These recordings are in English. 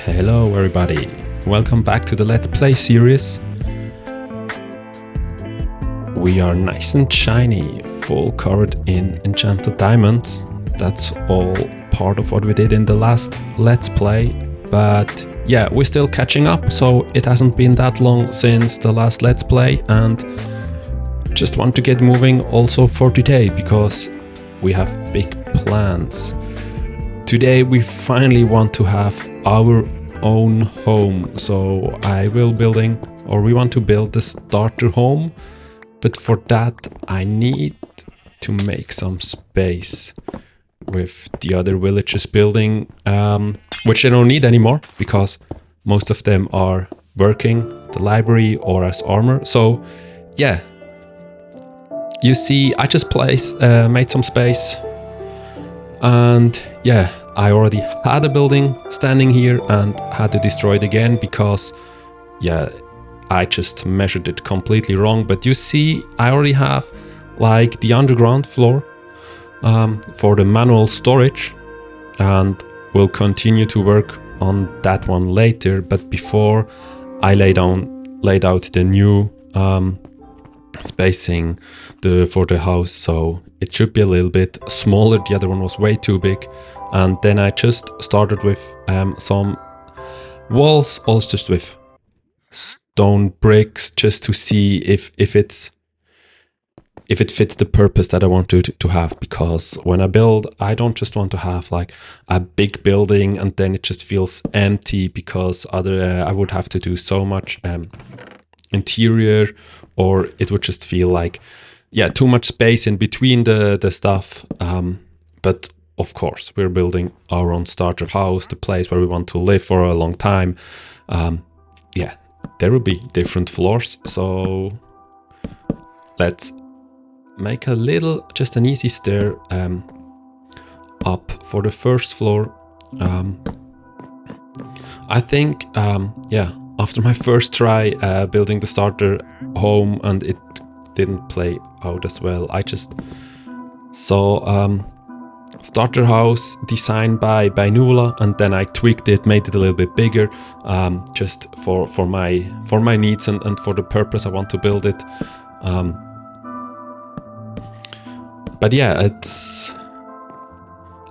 Hello everybody, welcome back to the Let's Play series. We are nice and shiny, full covered in enchanted diamonds. That's all part of what we did in the last Let's Play. But yeah, we're still catching up, so it hasn't been that long since the last Let's Play, and just want to get moving also for today because we have big plans. Today we finally want to have our own home, so we want to build the starter home, but for that I need to make some space with the other villagers building, which I don't need anymore because most of them are working the library or as armor. So yeah, you see I just made some space. And yeah, I already had a building standing here and had to destroy it again because, yeah, I just measured it completely wrong. But you see, I already have like the underground floor for the manual storage, and we'll continue to work on that one later. But before I laid out the new spacing for the house, so it should be a little bit smaller. The other one was way too big, and then I just started with some walls, also just with stone bricks, just to see if it fits the purpose that I wanted to have. Because when I build, I don't just want to have like a big building and then it just feels empty, because I would have to do so much interior, or it would just feel like, yeah, too much space in between the stuff. But of course, we're building our own starter house, the place where we want to live for a long time. Yeah, there will be different floors. So let's make just an easy stair up for the first floor. I think, yeah, after my first try building the starter home and it didn't play out as well, I just saw starter house designed by Nuvula, and then I tweaked it, made it a little bit bigger, just for my needs and for the purpose I want to build it. But yeah,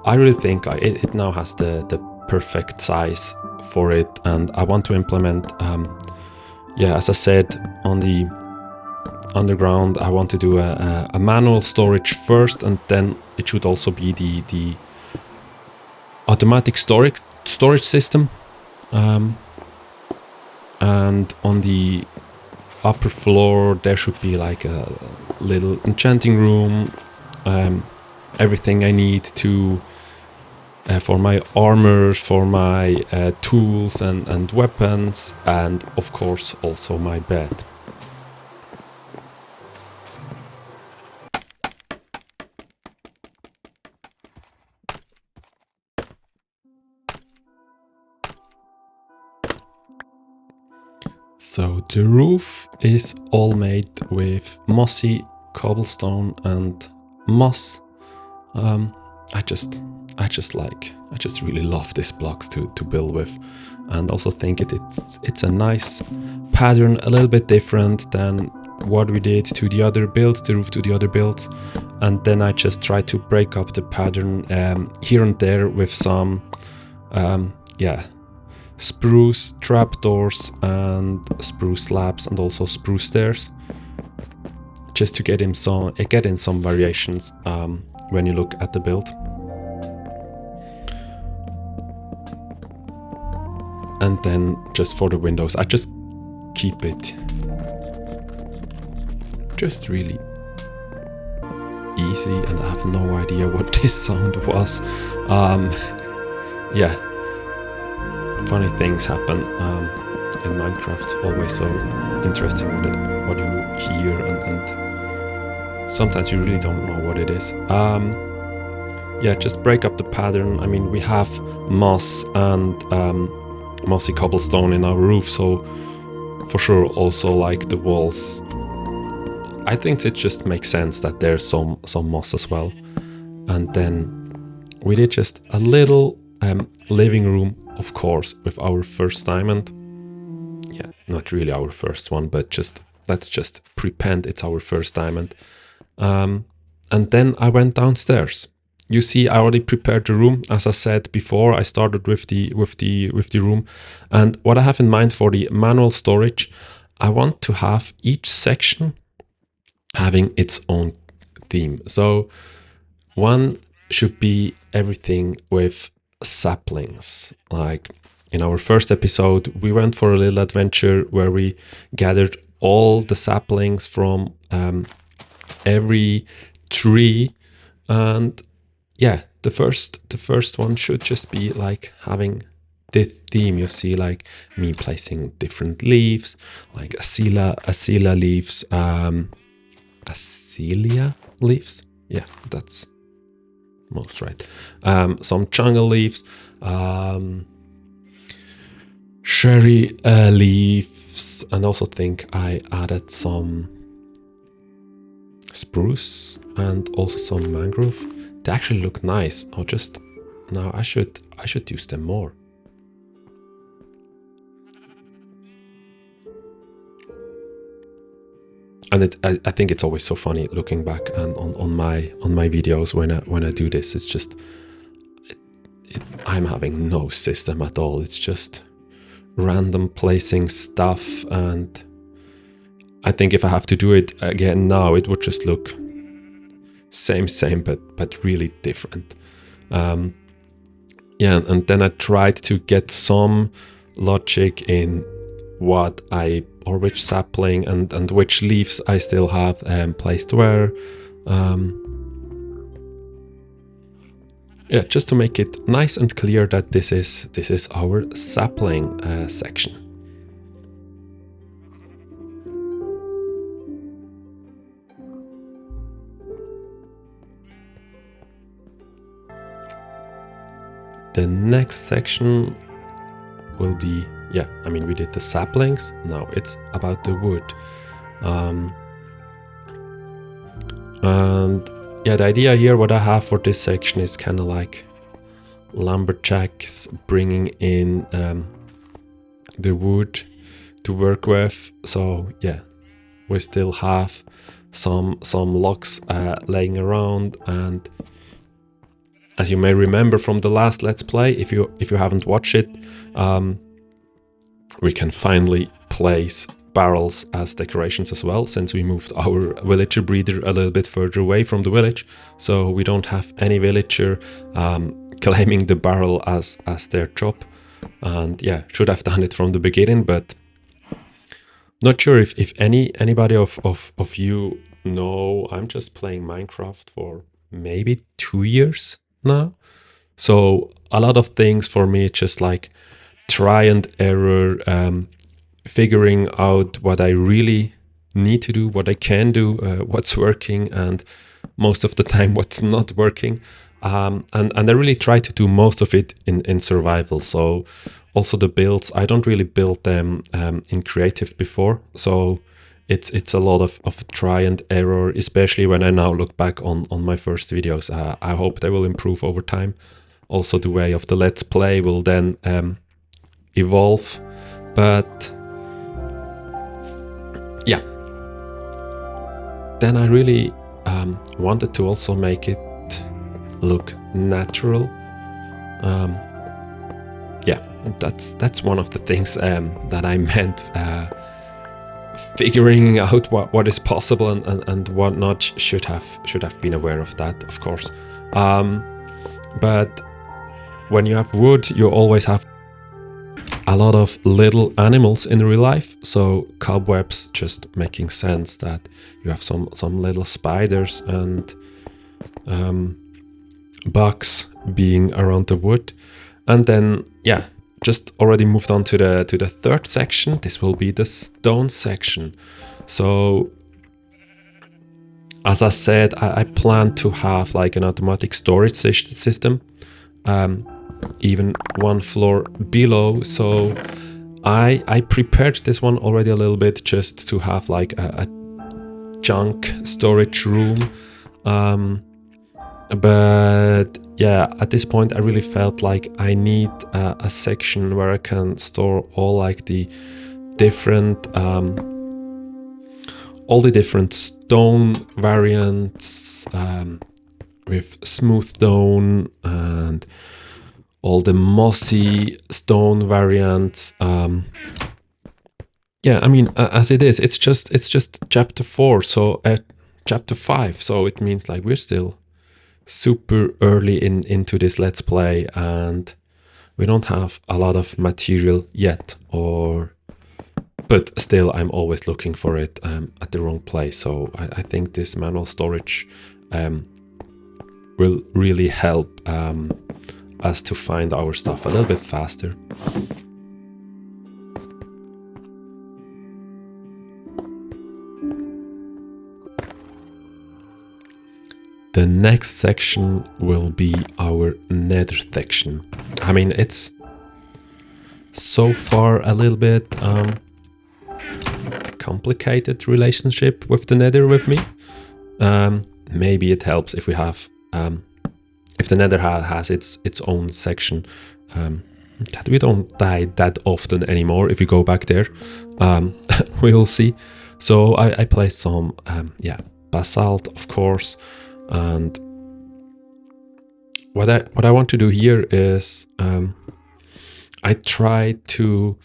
I really think it now has the perfect size for it, and I want to implement, yeah, as I said, on the underground I want to do a manual storage first, and then it should also be the automatic storage system, and on the upper floor there should be like a little enchanting room, everything I need to for my armor, for my tools and weapons, and of course also my bed. So the roof is all made with mossy cobblestone and moss. I just really love these blocks to build with, and also think it's a nice pattern, a little bit different than what we did to the other builds, the roof to the other builds. And then I just try to break up the pattern here and there with some yeah, spruce trapdoors and spruce slabs and also spruce stairs, just to get in some variations when you look at the build. And then just for the windows, I just keep it just really easy, and I have no idea what this sound was. Yeah, funny things happen in Minecraft, always so interesting what you hear, and sometimes you really don't know what it is. Yeah, just break up the pattern. I mean, we have moss and mossy cobblestone in our roof, so for sure also like the walls, I think it just makes sense that there's some moss as well. And then we did just a little living room of course, with our first diamond. Yeah, not really our first one, but let's just pretend it's our first diamond. And then I went downstairs. You see, I already prepared the room. As I said before, I started with the room. And what I have in mind for the manual storage, I want to have each section having its own theme. So one should be everything with saplings. Like in our first episode, we went for a little adventure where we gathered all the saplings from every tree, and yeah, the first one should just be like having this theme. You see, like me placing different leaves, like acelia leaves, acelia leaves. Yeah, that's most right. Some jungle leaves, cherry leaves, and also think I added some spruce and also some mangrove. They actually look nice. Now I should use them more. And I think it's always so funny looking back and on my videos when I do this. It's just I'm having no system at all. It's just random placing stuff, and I think if I have to do it again now, it would just look same, but really different. Yeah, and then I tried to get some logic in what or which sapling and which leaves I still have placed where. Yeah, just to make it nice and clear that this is our sapling section. The next section will be, yeah, I mean, we did the saplings. Now it's about the wood. And yeah, the idea here, what I have for this section is kind of like lumberjacks bringing in the wood to work with. So yeah, we still have some logs laying around, and as you may remember from the last Let's Play, if you haven't watched it, we can finally place barrels as decorations as well, since we moved our villager breeder a little bit further away from the village, so we don't have any villager claiming the barrel as their job. And yeah, should have done it from the beginning, but not sure if anybody of you know, I'm just playing Minecraft for maybe 2 years now. So a lot of things for me, it's just like try and error, figuring out what I really need to do, what I can do, what's working, and most of the time what's not working. And I really try to do most of it in survival. So also the builds, I don't really build them in creative before. So it's a lot of try and error, especially when I now look back on my first videos. I hope they will improve over time. Also the way of the Let's Play will then evolve. But yeah, then I really wanted to also make it look natural. Yeah, that's one of the things that I meant, figuring out what is possible and what not. Should have been aware of that, of course. But when you have wood, you always have a lot of little animals in real life, so cobwebs just making sense that you have some little spiders and bugs being around the wood. And then yeah, just already moved on to the third section. This will be the stone section. So as I said, I plan to have like an automatic storage system, even one floor below. So I prepared this one already a little bit, just to have like a junk storage room. But yeah, at this point I really felt like I need a section where I can store all like the different all the different stone variants with smooth stone and all the mossy stone variants. Yeah, I mean, as it is, it's just chapter 4, so chapter 5, so it means like we're still super early into this let's play, and we don't have a lot of material yet, but still I'm always looking for it at the wrong place. So I think this manual storage will really help us to find our stuff a little bit faster. The next section will be our nether section. I mean, it's so far a little bit a complicated relationship with the nether with me. Maybe it helps if we have, if the nether has its own section, that we don't die that often anymore. If we go back there, we will see. So I placed some, yeah, basalt, of course. And what I want to do here is I try to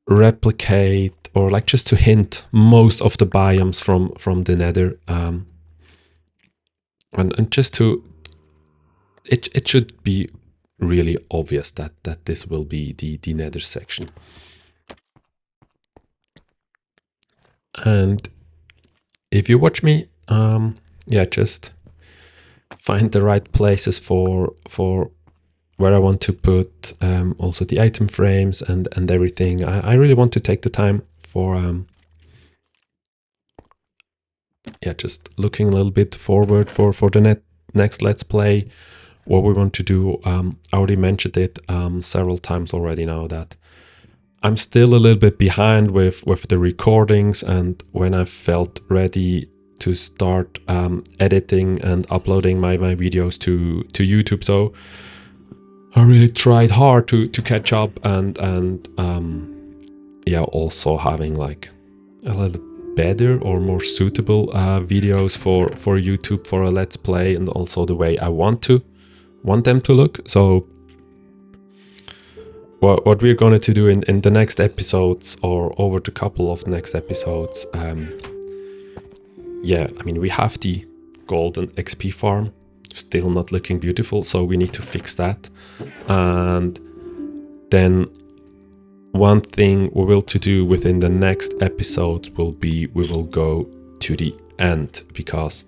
replicate, or like just to hint, most of the biomes from the nether, and just to it should be really obvious that this will be the nether section. And if you watch me, yeah, just find the right places for where I want to put also the item frames and everything. I really want to take the time for yeah, just looking a little bit forward for the next let's play, what we want to do. I already mentioned it several times already now that I'm still a little bit behind with the recordings, and when I felt ready to start editing and uploading my videos to YouTube. So I really tried hard to catch up and yeah, also having like a little better or more suitable videos for YouTube for a let's play, and also the way I want them to look. So what we're going to do in the next episodes, or over the couple of next episodes, yeah, I mean, we have the golden XP farm still not looking beautiful, so we need to fix that. And then one thing we will to do within the next episodes will be we will go to the end, because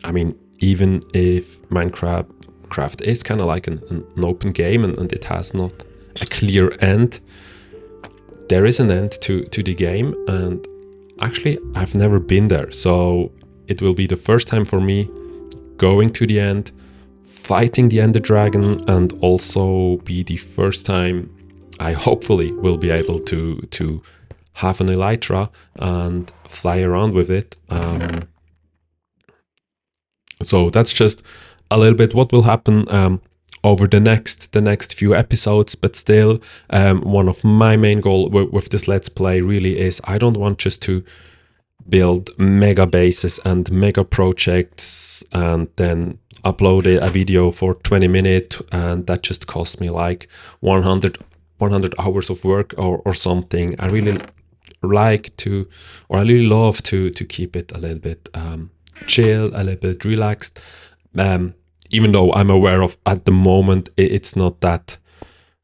I mean, even if Minecraft is kind of like an open game and it has not a clear end, there is an end to the game, and actually I've never been there, so it will be the first time for me going to the end, fighting the Ender Dragon, and also be the first time I hopefully will be able to have an Elytra and fly around with it. So that's just a little bit what will happen over the next few episodes. But still, one of my main goal with this let's play really is I don't want just to build mega bases and mega projects and then upload a video for 20 minutes, and that just cost me like 100 hours of work or something. I really like to, or I really love to keep it a little bit chill, a little bit relaxed, even though I'm aware of at the moment it's not that,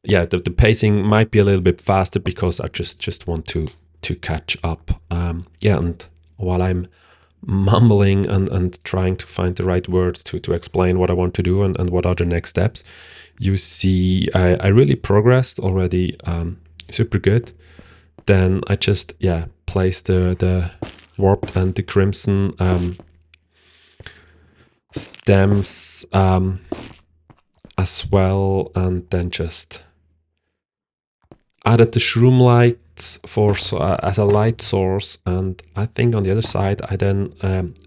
yeah, the pacing might be a little bit faster because I just want to catch up. Yeah, and while I'm mumbling and trying to find the right words to explain what I want to do and what are the next steps, you see I really progressed already, super good. Then I just, yeah, placed the warped and the crimson stems as well, and then just added the shroom lights as a light source. And I think on the other side I then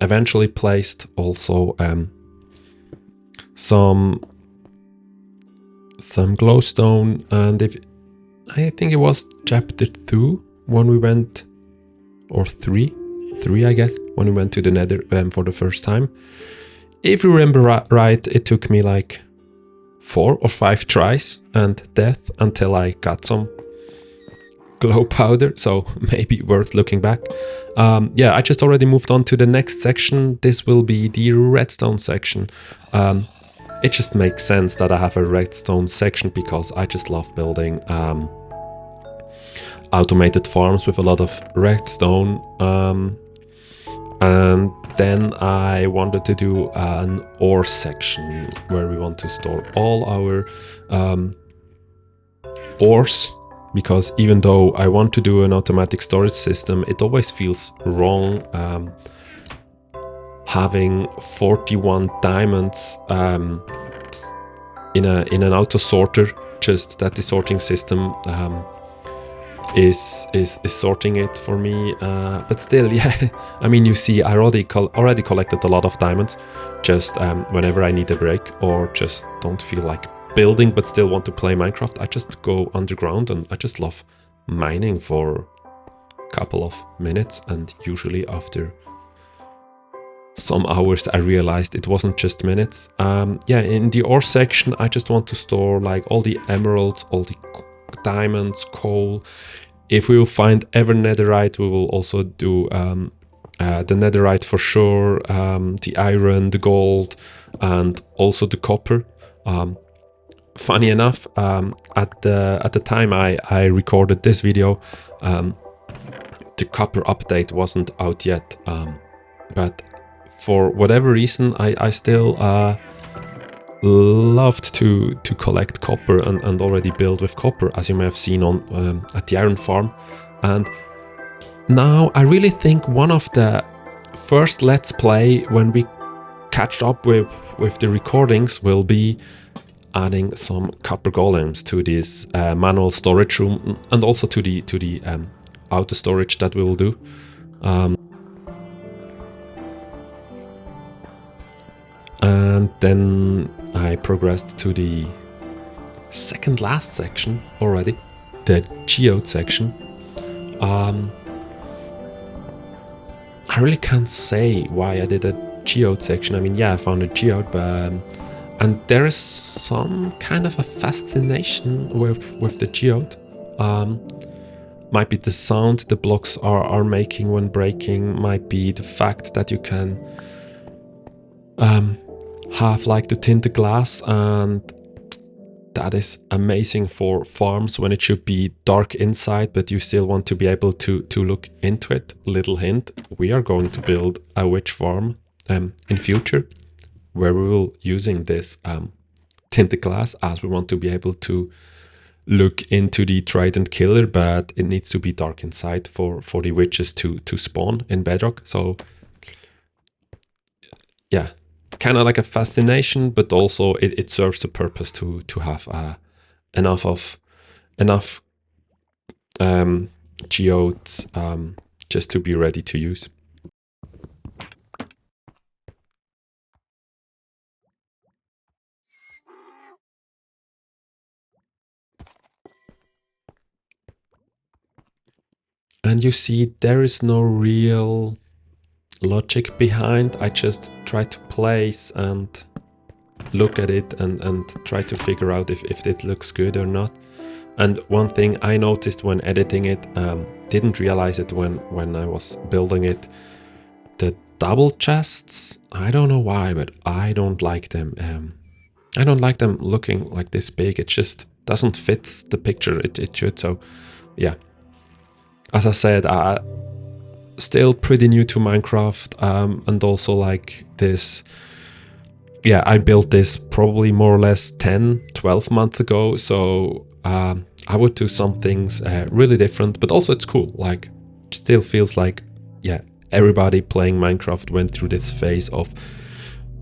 eventually placed also some glowstone, and if I think it was chapter 2 when we went, or 3 I guess, when we went to the nether for the first time. If you remember right, it took me like 4 or 5 tries and death until I got some glow powder, so maybe worth looking back. Yeah, I just already moved on to the next section. This will be the redstone section. It just makes sense that I have a redstone section because I just love building automated farms with a lot of redstone. And then I wanted to do an ore section where we want to store all our ores, because even though I want to do an automatic storage system, it always feels wrong having 41 diamonds in an auto sorter, just that the sorting system is sorting it for me. But still, yeah, I mean, you see, I already collected a lot of diamonds just whenever I need a break or just don't feel like building but still want to play Minecraft. I just go underground and I just love mining for a couple of minutes, and usually after some hours I realized it wasn't just minutes. Yeah, in the ore section I just want to store like all the emeralds, all the diamonds, coal. If we will find ever netherite, we will also do the netherite for sure, the iron, the gold, and also the copper. Funny enough, at the time I recorded this video, the copper update wasn't out yet, but for whatever reason I still loved to collect copper and already build with copper, as you may have seen on at the iron farm. And now I really think one of the first let's play when we catch up with the recordings will be adding some copper golems to this manual storage room, and also to the auto storage that we will do. And then I progressed to the second last section already, the geode section. I really can't say why I did a geode section. I mean, yeah, I found a geode, but and there is some kind of a fascination with the geode. Might be the sound the blocks are making when breaking, might be the fact that you can have like the tinted glass, and that is amazing for farms when it should be dark inside but you still want to be able to look into it. Little hint, we are going to build a witch farm in future where we will using this tinted glass, as we want to be able to look into the trident killer, but it needs to be dark inside for the witches to spawn in Bedrock. So yeah, kind of like a fascination, but also it serves the purpose to have enough geodes just to be ready to use. And you see, there is no real logic behind. I just try to place and look at it and try to figure out if it looks good or not. And one thing I noticed when editing it, didn't realize it when I was building it, the double chests, I don't know why, but I don't like them. I don't like them looking like this big. It just doesn't fit the picture it should. So yeah, as I said, still pretty new to Minecraft, and also like this, yeah, I built this probably more or less 10-12 months ago, so I would do some things really different, but also it's cool. Like, still feels like, yeah, everybody playing Minecraft went through this phase of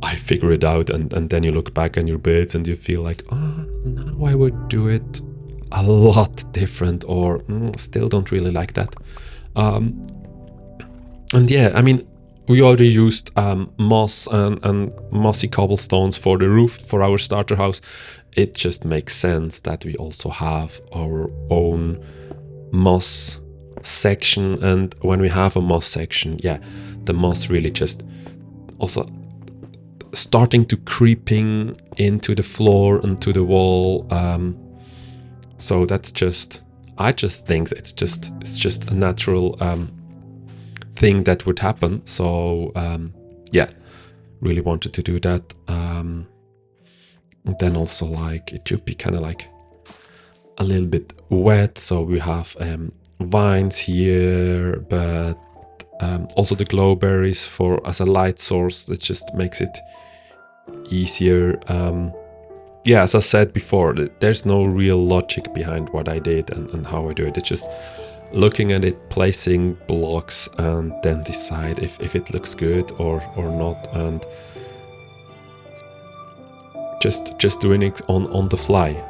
I figure it out, and then you look back on your builds and you feel like, oh, now I would do it a lot different, or still don't really like that. And yeah, I mean, we already used moss and mossy cobblestones for the roof for our starter house. It just makes sense that we also have our own moss section, and when we have a moss section, yeah, the moss really just also starting to creeping into the floor and to the wall. So that's just, I just think it's just a natural thing that would happen. So yeah, really wanted to do that. And then also like it should be kind of like a little bit wet, so we have vines here, but also the glowberries for as a light source. That just makes it easier. Yeah, as I said before, there's no real logic behind what I did and how I do it. It's just looking at it, placing blocks, and then decide if it looks good or not, and just doing it on the fly.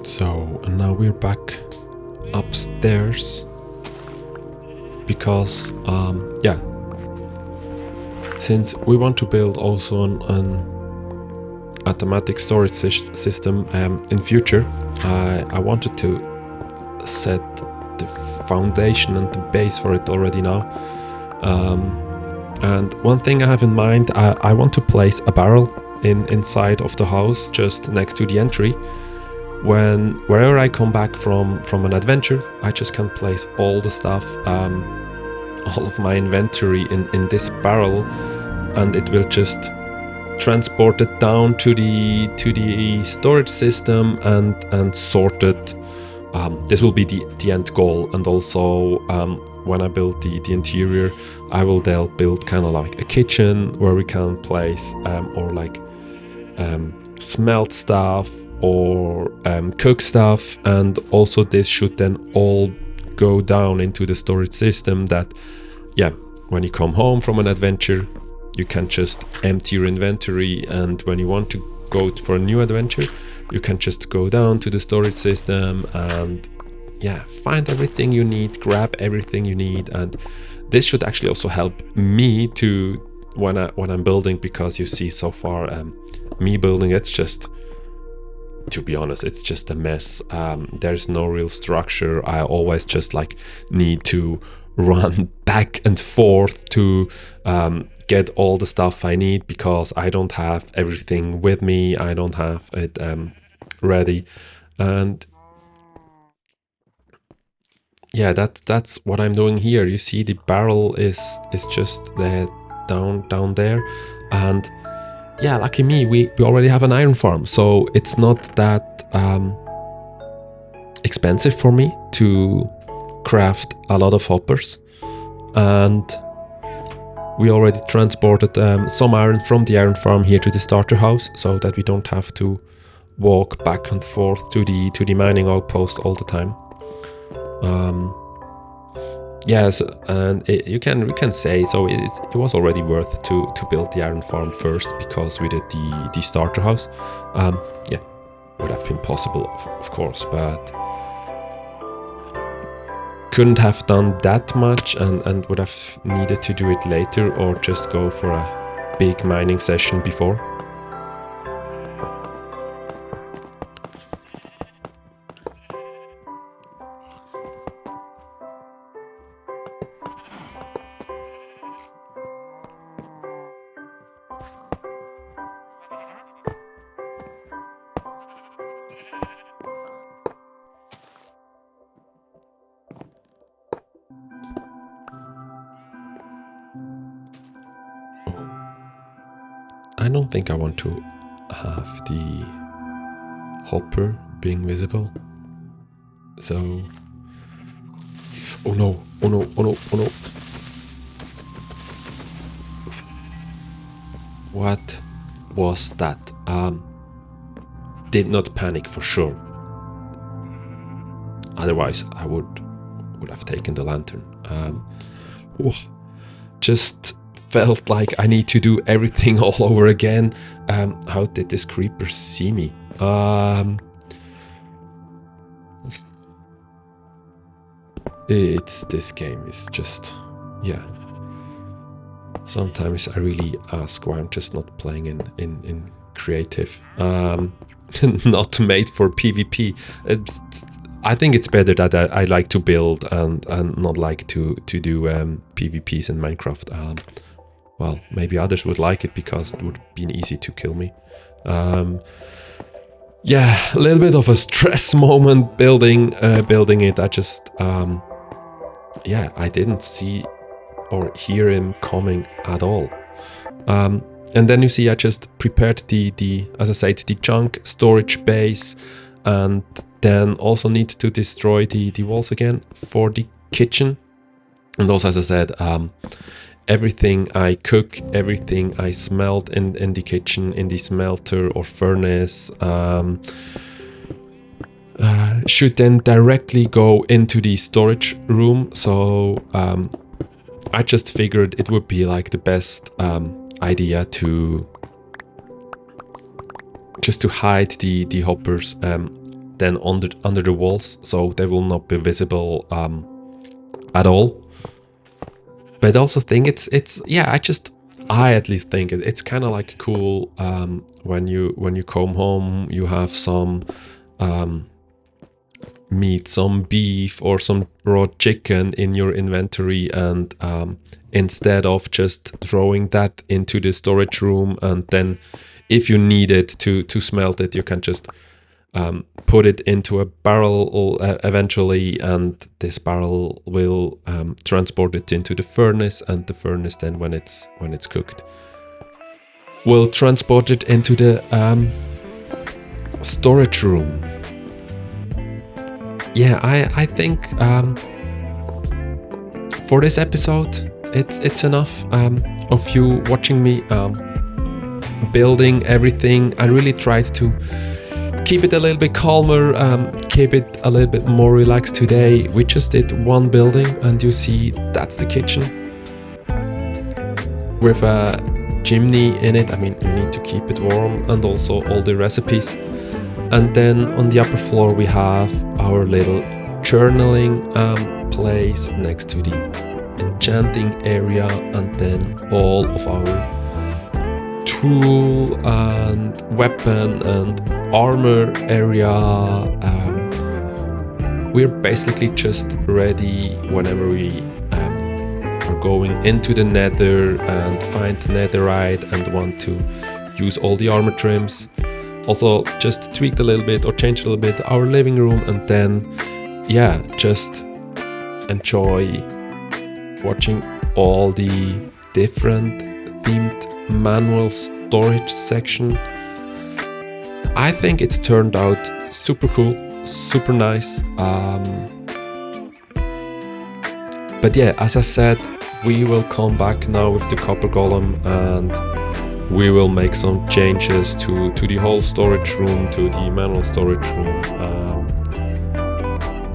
So now we're back upstairs because yeah, since we want to build also an automatic storage system in future, I wanted to set the foundation and the base for it already now. And one thing I have in mind, I want to place a barrel inside of the house just next to the entry. Wherever I come back from an adventure, I just can place all the stuff, all of my inventory in this barrel, and it will just transport it down to the storage system and sort it. This will be the end goal, and also when I build the interior, I will then build kind of like a kitchen where we can place or like smelt stuff or cook stuff, and also this should then all go down into the storage system that, yeah, when you come home from an adventure, you can just empty your inventory, and when you want to go for a new adventure, you can just go down to the storage system and yeah, find everything you need, grab everything you need. And this should actually also help me to when I'm building, because you see so far me building, it's just, to be honest, it's just a mess. There's no real structure. I always just like need to run back and forth to get all the stuff I need, because I don't have everything with me. I don't have it ready. And yeah, that's what I'm doing here. You see the barrel is just there down there, and yeah, lucky me, we already have an iron farm, so it's not that expensive for me to craft a lot of hoppers. And we already transported some iron from the iron farm here to the starter house, so that we don't have to walk back and forth to the mining outpost all the time. Yes, and we can say so. It was already worth to build the iron farm first, because we did the starter house. Yeah, would have been possible, of course, but couldn't have done that much, and would have needed to do it later, or just go for a big mining session before. I don't think I want to have the hopper being visible, So, oh no, oh no, oh no, oh no. What was that? Did not panic for sure. Otherwise, I would have taken the lantern. Just felt like I need to do everything all over again. How did this creeper see me? This game is just, yeah. Sometimes I really ask why I'm just not playing in creative. Not made for PvP. I think it's better that I like to build and not like to do PvPs in Minecraft. Well, maybe others would like it because it would be easy to kill me. Yeah, a little bit of a stress moment building it. I just, yeah, I didn't see or hear him coming at all. And then you see I just prepared the as I said, the junk storage base, and then also need to destroy the walls again for the kitchen. And also, as I said, everything I cook, everything I smelt in the kitchen, in the smelter or furnace, should then directly go into the storage room. So I just figured it would be like the best idea to just to hide the hoppers then under the walls, so they will not be visible at all. But I also think it's yeah, I at least think it's kind of like cool when you come home, you have some meat, some beef or some raw chicken in your inventory, and instead of just throwing that into the storage room, and then if you need it to smelt it, you can just put it into a barrel eventually, and this barrel will transport it into the furnace, and the furnace then when it's cooked will transport it into the storage room. Yeah, I think for this episode it's enough of you watching me building everything. I really tried to keep it a little bit calmer, keep it a little bit more relaxed today. We just did one building, and you see that's the kitchen with a chimney in it. I mean, you need to keep it warm, and also all the recipes. And then on the upper floor we have our little journaling place next to the enchanting area, and then all of our tool and weapon and armor area. We're basically just ready whenever we are going into the nether and find netherite and want to use all the armor trims. Also just tweaked a little bit or changed a little bit our living room, and then yeah, just enjoy watching all the different themed manual storage section. I think it's turned out super cool, super nice. But yeah, as I said, we will come back now with the copper golem, and we will make some changes to the whole storage room, to the manual storage room.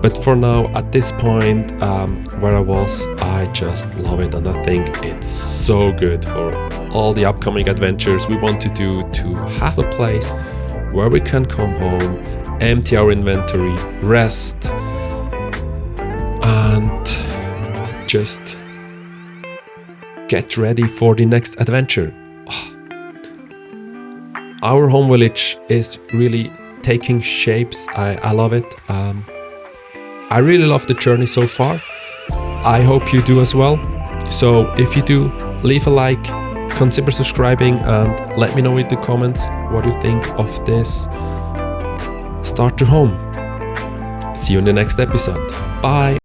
But for now, at this point where I was, I just love it, and I think it's so good for all the upcoming adventures we want to do, to have a place where we can come home, empty our inventory, rest, and just get ready for the next adventure. Our home village is really taking shapes. I love it. I really love the journey so far. I hope you do as well. So if you do, leave a like, consider subscribing, and let me know in the comments what you think of this starter home. See you in the next episode. Bye.